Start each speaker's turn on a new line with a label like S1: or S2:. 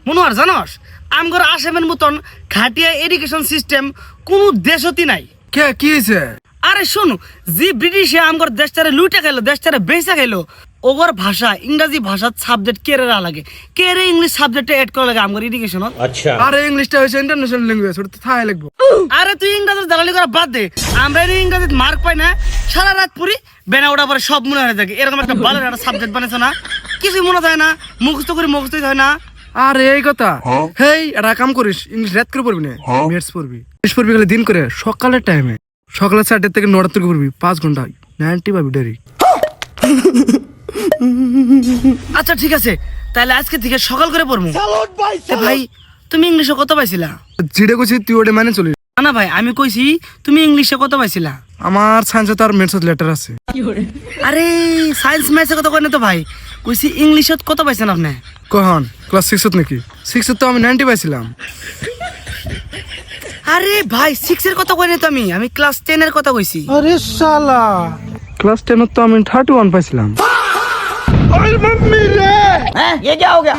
S1: মনোয়ার জানোস আমগর আসামের মতন খাটিয়া এডুকেশন সিস্টেম কোন দেশতি নাই।
S2: কে কি হয়েছে?
S1: আরে শোনো, যে ব্রিটিশে আমগর দেশটারে লুটে খাইলো, দেশটারে বেচা খাইলো, ওগর ভাষা ইংরাজি ভাষার সাবজেক্ট কেরেরা লাগে, কেরে ইংলিশ সাবজেক্টে এড করা লাগে আমগর এডুকেশন।
S3: আচ্ছা,
S2: আরে ইংলিশটা হয়েছে ইন্টারন্যাশনাল ল্যাঙ্গুয়েজ, ওটা তো থাই লিখবো।
S1: আরে তুই ইংরাজি দালালি করা বাদ দে, আমরা ইংরাজি মার্ক পাই না, সারা রাত পড়ি বেনা ওটা পরে সব মনে হয়ে থাকে। এরকম একটা ভালো একটা সাবজেক্ট বানাইছে না, কিছু মনে হয় না, মুখস্থ করে মুখস্থই হয় না।
S2: আরে এই কথা, হেই এটা কাম করিস, ইংলিশ রাত করে পড়বি না, ম্যাথস পড়বি। ইংলিশ পড়বি গেলে দিন করে সকালের টাইমে, সকালে 4টা থেকে 9টা থেকে পড়বি 5 ঘন্টা, 90 পাবি ডেরি।
S1: আচ্ছা ঠিক আছে, তাহলে আজকে থেকে সকাল করে পড়বো। ভাই তুমি ইংলিশে কত পাইছিলা?
S2: যেটা কইছি তুই ওটা মানে চলিস।
S1: না না ভাই, আমি কইছি তুমি ইংলিশে কত পাইছিলা?
S2: আমার সায়েন্সে তো আর ম্যাথসে লেটার আছে।
S1: আরে সায়েন্স ম্যাথসে কত কয় না তো ভাই, কইছি ইংলিশে কত পাইছেন আপনি?
S2: কখন ক্লাস 6 নাকি? 6 তো আমি 90 পাইছিলাম।
S1: আরে ভাই 6 এর কথা কই না তো, আমি ক্লাস 10 এর কথা কইছি।
S2: আরে শালা, ক্লাস 10 তো আমি 31 পাইছিলাম।
S1: হ্যাঁ, ये क्या हो गया?